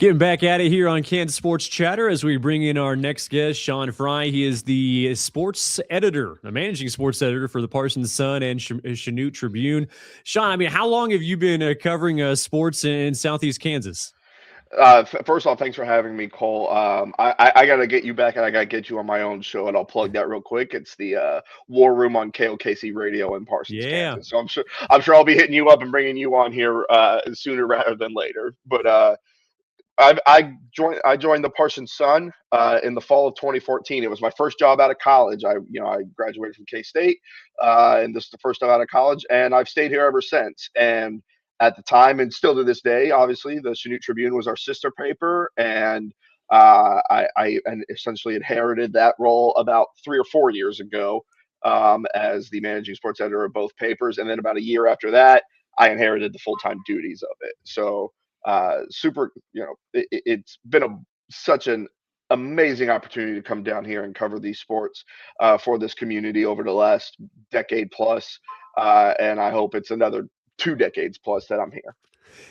Getting back at it here on Kansas Sports Chatter as we bring in our next guest, Sean Frye. He is the sports editor, the managing sports editor for the Parsons Sun and Chanute Tribune. Sean, I mean, how long have you been covering sports in Southeast Kansas? First off, thanks for having me, Cole. I got to get you back, and I got to get you on my own show, and I'll plug that real quick. It's the War Room on KOKC Radio in Parsons, Yeah. Kansas. So I'm sure I'll be hitting you up and bringing you on here sooner rather than later. But I joined the Parsons Sun in the fall of 2014. It was my first job out of college. I graduated from K State, and this is the first time out of college, and I've stayed here ever since. And at the time, and still to this day, obviously, the Chanute Tribune was our sister paper, and I essentially inherited that role about 3 or 4 years ago as the managing sports editor of both papers, and then about a year after that, I inherited the full time duties of it. So super, it's been such an amazing opportunity to come down here and cover these sports for this community over the last decade plus, and I hope it's another 2 decades plus that I'm here.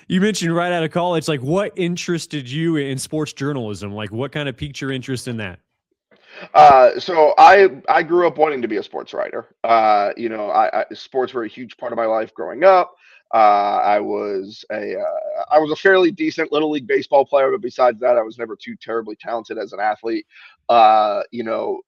You mentioned right out of college, like what interested you in sports journalism? Like what kind of piqued your interest in that? So I grew up wanting to be a sports writer. Sports were a huge part of my life growing up. I was a fairly decent little league baseball player, but besides that, I was never too terribly talented as an athlete. Uh, you know,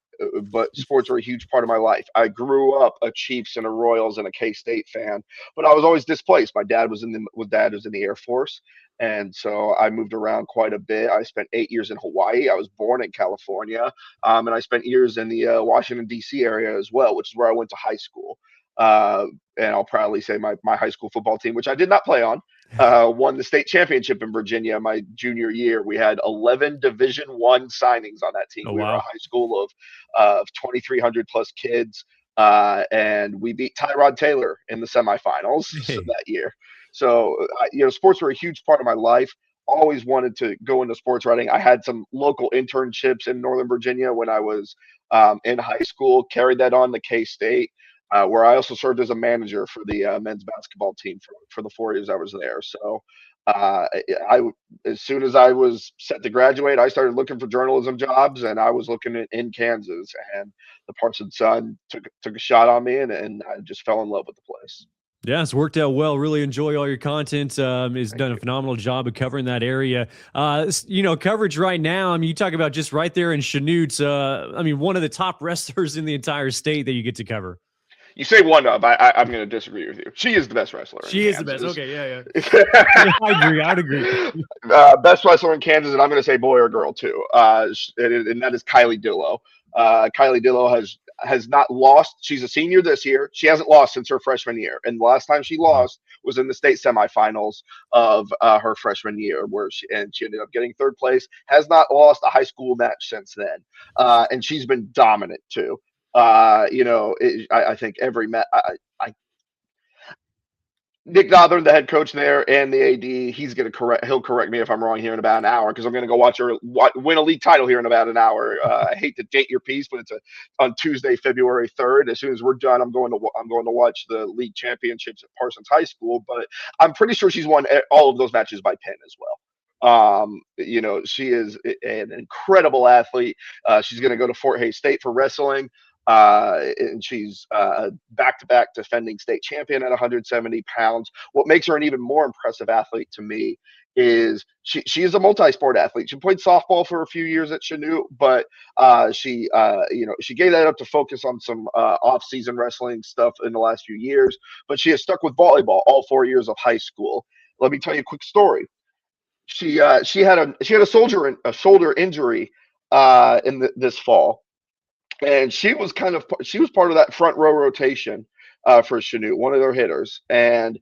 but sports were a huge part of my life. I grew up a Chiefs and a Royals and a K State fan, but I was always displaced. My dad was in the Air Force, and so I moved around quite a bit. I spent 8 years in Hawaii. I was born in California, and I spent years in the Washington D.C. area as well, which is where I went to high school. Uh, and I'll proudly say my high school football team, which I did not play on, won the state championship in Virginia my junior year. We had 11 Division I signings on that team. Oh, We were a wow. high school of 2,300 plus kids, and we beat Tyrod Taylor in the semifinals Hey. that year. So, sports were a huge part of my life. Always wanted to go into sports writing. I had some local internships in Northern Virginia when I was in high school, carried that on to K State, where I also served as a manager for the men's basketball team for the 4 years I was there. So, uh, I, as soon as I was set to graduate, I started looking for journalism jobs, and I was looking in Kansas, and the Parsons Sun took a shot on me, and I just fell in love with the place. Yeah, it's worked out well. Really enjoy all your content. Has Thank done a you. phenomenal job of covering that area. Coverage right now. I mean, you talk about just right there in Chanute. I mean, one of the top wrestlers in the entire state that you get to cover. You say one of, I'm going to disagree with you. She is the best wrestler in She is the best. Kansas. Okay, yeah, yeah. I agree. I'd agree. Best wrestler in Kansas, and I'm going to say boy or girl too, and that is Kylie Dillow. Kylie Dillow has not lost. She's a senior this year. She hasn't lost since her freshman year, and the last time she Wow. lost was in the state semifinals of her freshman year, where she ended up getting third place. Has not lost a high school match since then, and she's been dominant too. I think every match. Nick Gothard, the head coach there, and the AD, he'll correct me if I'm wrong here in about an hour because I'm going to go watch her win a league title here in about an hour. I hate to date your piece, but it's on Tuesday, February 3rd. As soon as we're done, I'm going to watch the league championships at Parsons High School. But I'm pretty sure she's won all of those matches by pin as well. She is an incredible athlete. She's going to go to Fort Hays State for wrestling. And she's back-to-back defending state champion at 170 pounds. What makes her an even more impressive athlete to me is she is a multi-sport athlete. She played softball for a few years at Chanute, but she gave that up to focus on some off-season wrestling stuff in the last few years. But she has stuck with volleyball all 4 years of high school. Let me tell you a quick story. She had a shoulder injury this fall, and she was part of that front row rotation for Chanute, one of their hitters, and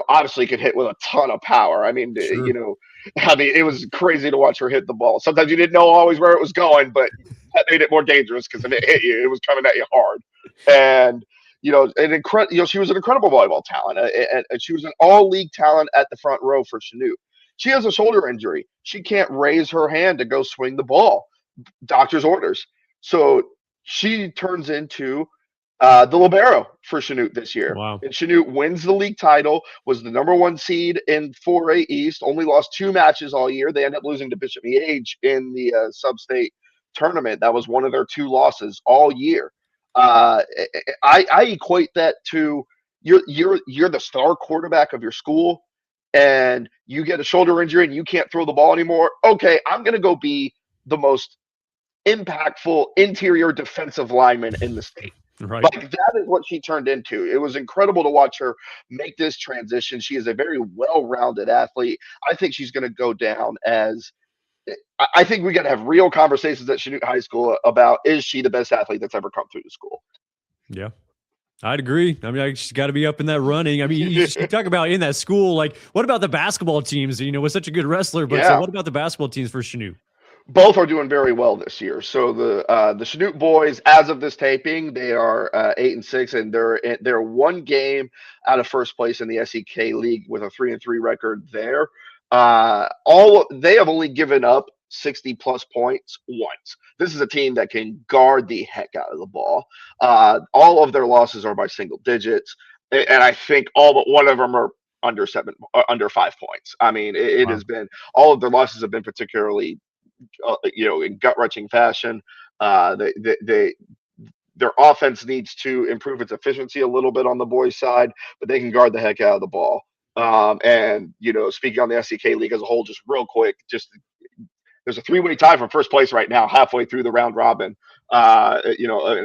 obviously could hit with a ton of power. I mean, Sure. it was crazy to watch her hit the ball. Sometimes you didn't know always where it was going, but that made it more dangerous because if it hit you, it was coming at you hard. And she was an incredible volleyball talent, and she was an all-league talent at the front row for Chanute. She has a shoulder injury. She can't raise her hand to go swing the ball. Doctor's orders. So she turns into The libero for Chanute this year. Wow. And Chanute wins the league title, was the #1 seed in 4A East, only lost 2 matches all year. They ended up losing to Bishop Miege in the sub-state tournament. That was one of their 2 losses all year. Uh, I equate that to you're the star quarterback of your school, and you get a shoulder injury and you can't throw the ball anymore. Okay, I'm going to go be the most impactful interior defensive lineman in the state. Right. Like that is what she turned into. It was incredible to watch her make this transition. She is a very well-rounded athlete. I think she's going to go down as. I think we got to have real conversations at Chanute High School about, is she the best athlete that's ever come through the school? Yeah. I'd agree. I mean, she's got to be up in that running. I mean, you talk about in that school, like, what about the basketball teams? You know, was such a good wrestler, but Yeah. what about the basketball teams for Chanute? Both are doing very well this year. So the Chanute boys, as of this taping, they are 8-6, and they're 1 game out of first place in the SEK league with a 3-3 record there. All they have only given up 60 plus points once. This is a team that can guard the heck out of the ball. All of their losses are by single digits, and I think all but one of them are under 5 points. I mean, it Wow. has been, all of their losses have been particularly in gut wrenching fashion. Their offense needs to improve its efficiency a little bit on the boys' side, but they can guard the heck out of the ball. And speaking on the SEK league as a whole, just real quick, there's a 3-way tie for first place right now, halfway through the round robin. In a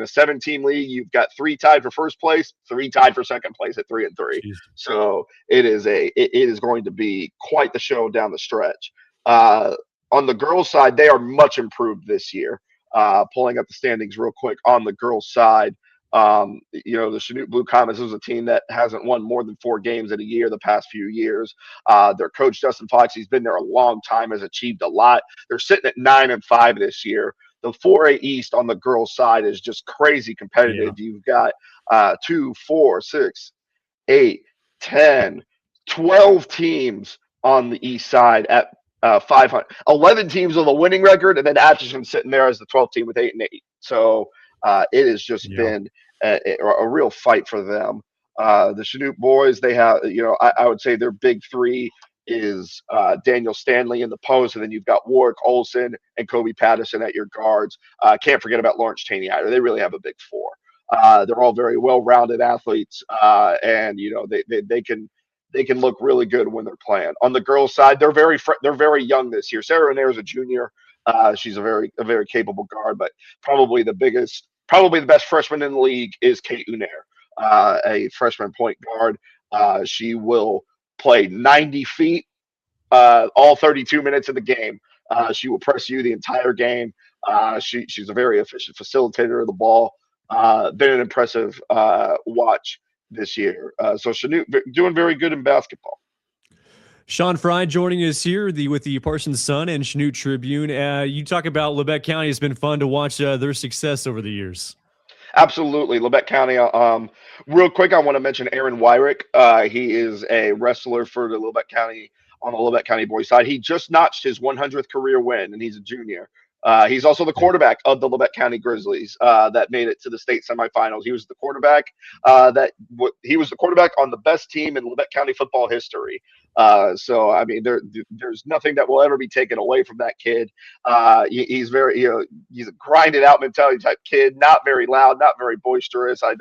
7-team league, you've got 3 tied for first place, 3 tied for second place at 3-3. Jeez. So it is going to be quite the show down the stretch. On the girls' side, they are much improved this year. Pulling up the standings real quick on the girls' side, the Chanute Blue Comets is a team that hasn't won more than 4 games in a year the past few years. Their coach, Justin Fox, he's been there a long time, has achieved a lot. They're sitting at 9-5 this year. The 4A East on the girls' side is just crazy competitive. Yeah. You've got 2, 4, 6, 8, 10, 12 teams on the east side at 500. 11 teams with a winning record, and then Atchison sitting there as the 12th team with 8-8. So it has just Yeah. been a real fight for them. The Chanute boys, they have, I would say their big 3 is Daniel Stanley in the post, and then you've got Warwick Olson and Kobe Patterson at your guards. Can't forget about Lawrence Cheney either. They really have a big 4. They're all very well-rounded athletes, and they can look really good when they're playing. On the girls' side, they're very young this year. Sarah Nair is a junior. She's a very capable guard, but probably the best freshman in the league is Kate Unair, a freshman point guard. She will play 90 feet all 32 minutes of the game. She will press you the entire game. She's a very efficient facilitator of the ball. Been an impressive watch this year. So Chanute doing very good in basketball. Sean Frye joining us here with the Parsons Sun and Chanute Tribune. You talk about Lebec County. It's been fun to watch their success over the years. Absolutely. Lebec County. Real quick, I want to mention Aaron Wyrick. He is a wrestler for the Lebec County, on the Lebec County boys side. He just notched his 100th career win, and he's a junior. He's also the quarterback of the Lebec County Grizzlies that made it to the state semifinals. He was the quarterback he was the quarterback on the best team in Lebec County football history. So I mean, there's nothing that will ever be taken away from that kid. He's very, he's a grinded out mentality type kid. Not very loud, not very boisterous. I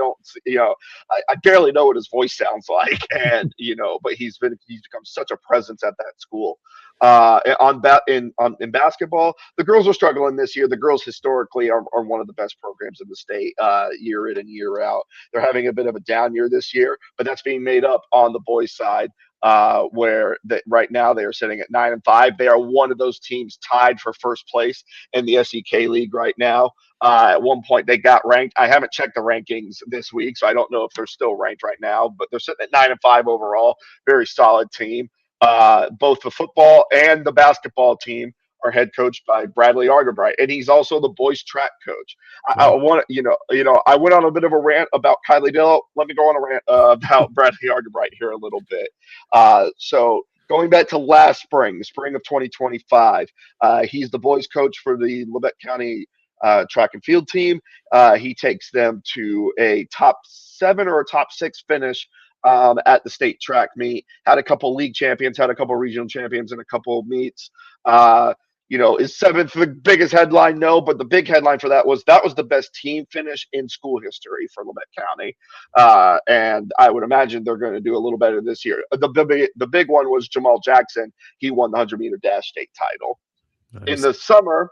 barely know what his voice sounds like, and but he's become such a presence at that school. In basketball, the girls are struggling this year. The girls historically are one of the best programs in the state, year in and year out. They're having a bit of a down year this year, but that's being made up on the boys' side, where right now they are sitting at 9-5. They are one of those teams tied for first place in the SEK league right now. At one point they got ranked. I haven't checked the rankings this week, so I don't know if they're still ranked right now, but they're sitting at 9-5 overall. Very solid team. Both the football and the basketball team are head coached by Bradley Argerbright, and he's also the boys track coach. I want I went on a bit of a rant about Kylie Dill. Let me go on a rant about Bradley Argerbright here a little bit. So going back to last spring, the spring of 2025, he's the boys coach for the Lebec County track and field team. He takes them to a top 7 or a top 6 finish at the state track meet. Had a couple league champions, had a couple regional champions, and a couple meets. Is 7th the biggest headline? No, but the big headline for that was the best team finish in school history for Labette County. And I would imagine they're going to do a little better this year. The big one was Jamal Jackson. He won the 100-meter dash state title. Nice. In the summer,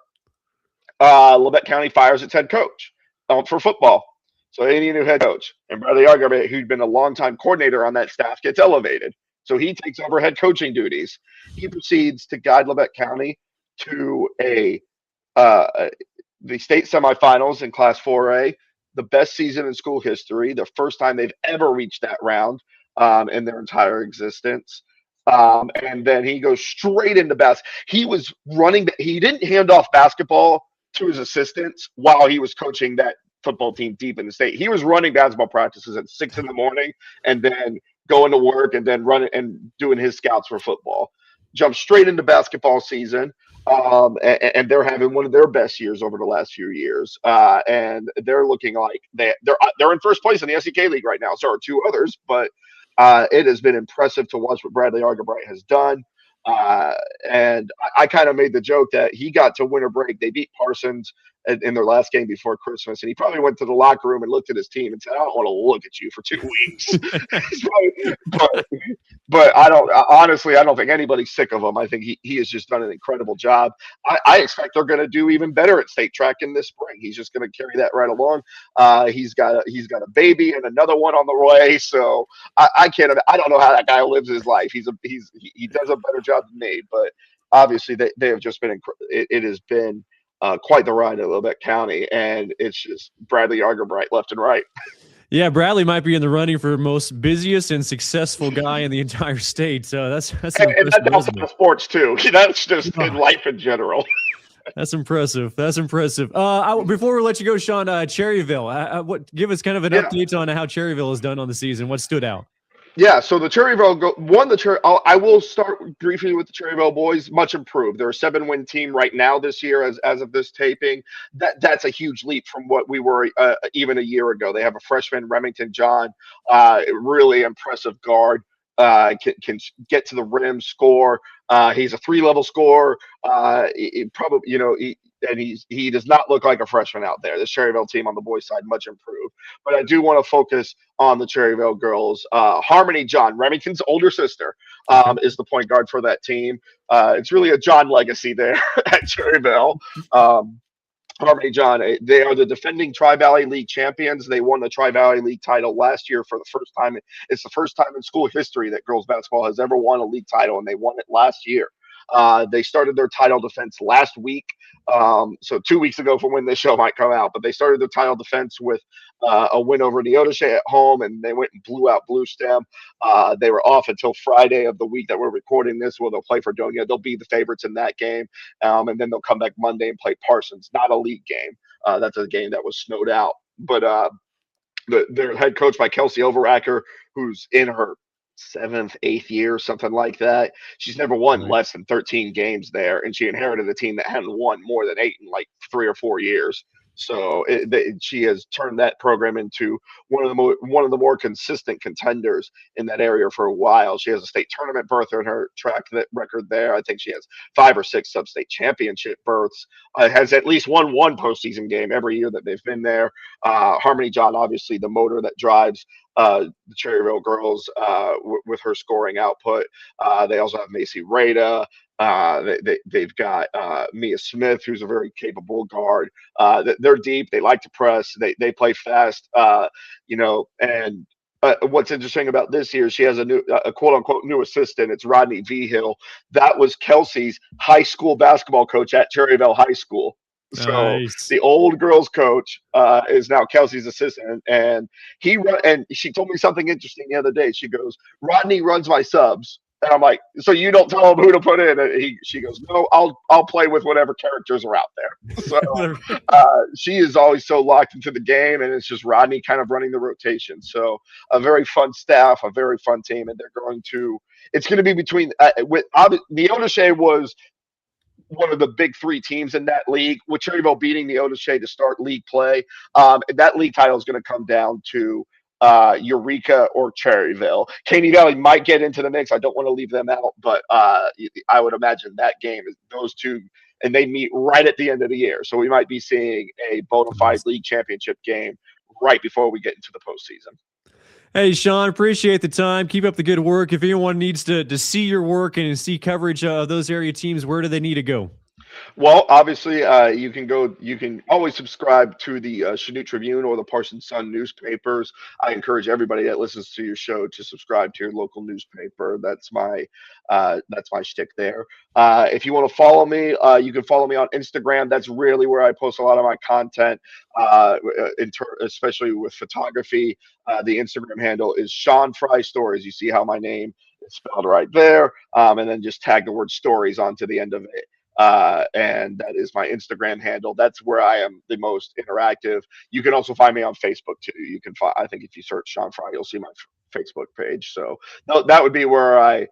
Labette County fires its head coach for football. So they need a new head coach. And Bradley Argerby, who'd been a longtime coordinator on that staff, gets elevated. So he takes over head coaching duties. He proceeds to guide Labette County to the state semifinals in Class 4A, the best season in school history, the first time they've ever reached that round in their entire existence. And then he goes straight into basketball. He was running. He didn't hand off basketball to his assistants while he was coaching that football team deep in the state. He was running basketball practices at 6 a.m. and then going to work and then running and doing his scouts for football. Jumped straight into basketball season. And they're having one of their best years over the last few years. And they're looking like they're in first place in the SEK League right now. So are 2 others, but it has been impressive to watch what Bradley Argerby has done. And I kind of made the joke that he got to winter break. They beat Parsons in their last game before Christmas, and he probably went to the locker room and looked at his team and said, "I don't want to look at you for 2 weeks." But I don't think anybody's sick of him. I think he has just done an incredible job. I expect they're going to do even better at state track in this spring. He's just going to carry that right along. He's got a baby and another one on the way. So I don't know how that guy lives his life. He does a better job than me. But obviously they have just been it has been quite the ride at Labette County, and it's just Bradley Argerby left and right. Yeah, Bradley might be in the running for most busiest and successful guy in the entire state. So that's and that's also sports too. That's just in life in general. That's impressive. Before we let you go, Sean, Cherryville, give us kind of an update on how Cherryville has done on the season. What stood out? Yeah, so the Cherryville I will start briefly with the Cherryville boys. Much improved. They're a 7-win team right now this year, as of this taping. That's a huge leap from what we were even a year ago. They have a freshman, Remington John, really impressive guard. Can get to the rim, score. He's a 3-level scorer. He does not look like a freshman out there. The Cherryville team on the boys' side much improved. But I do want to focus on the Cherryville girls. Harmony John, Remington's older sister, is the point guard for that team. It's really a John legacy there at Cherryville. Harmony John, they are the defending Tri-Valley League champions. They won the Tri-Valley League title last year for the first time. It's the first time in school history that girls basketball has ever won a league title, and they won it last year. They started their title defense last week. So 2 weeks ago from when this show might come out, but they started their title defense with a win over Neodesha at home, and they went and blew out Blue Stem. They were off until Friday of the week that we're recording this, where they'll play for Donia. They'll be the favorites in that game, and then they'll come back Monday and play Parsons. Not a league game. That's a game that was snowed out. But their head coach by Kelsey Overacker, who's in her 7th, 8th year, something like that. She's never won less than 13 games there, and she inherited a team that hadn't won more than 8 in like 3 or 4 years. So she has turned that program into one of the more consistent contenders in that area for a while. She has a state tournament berth in her track record there. I think she has 5 or 6 sub-state championship berths. Has at least won one postseason game every year that they've been there. Harmony John, obviously the motor that drives the Cherryville girls with her scoring output. They also have Macy Rada. They've got Mia Smith, who's a very capable guard. They're deep. They like to press. They play fast. And what's interesting about this year, she has a quote unquote new assistant. It's Rodney Vigil. That was Kelsey's high school basketball coach at Cherryville High School. So nice. The old girls coach is now Kelsey's assistant, and she told me something interesting the other day. She goes, "Rodney runs my subs." And I'm like, "So you don't tell him who to put in?" And she goes, "No, I'll play with whatever characters are out there." So she is always so locked into the game, and it's just Rodney kind of running the rotation. So a very fun staff, a very fun team, and it's going to be between the Neodesha one of the big three teams in that league, with Cherryville beating the Odyssey to start league play. That league title is going to come down to Eureka or Cherryville. Caney Valley might get into the mix. I don't want to leave them out, but I would imagine that game is those two, and they meet right at the end of the year. So we might be seeing a bona fide Nice. league championship game right before we get into the postseason. Hey, Sean, appreciate the time. Keep up the good work. If anyone needs to see your work and see coverage of those area teams, where do they need to go? Well, obviously, you can go. You can always subscribe to the Chanute Tribune or the Parsons Sun newspapers. I encourage everybody that listens to your show to subscribe to your local newspaper. That's my shtick there. If you want to follow me, you can follow me on Instagram. That's really where I post a lot of my content, especially with photography. The Instagram handle is Sean Frye Stories. You see how my name is spelled right there, and then just tag the word stories onto the end of it. And that is my Instagram handle. That's where I am the most interactive. You can also find me on Facebook too. You can find, I think if you search Sean Fry, you'll see my Facebook page. So that would be where I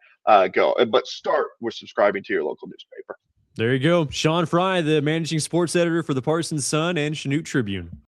go. But start with subscribing to your local newspaper. There you go. Sean Frye, the managing sports editor for the Parsons Sun and Chanute Tribune.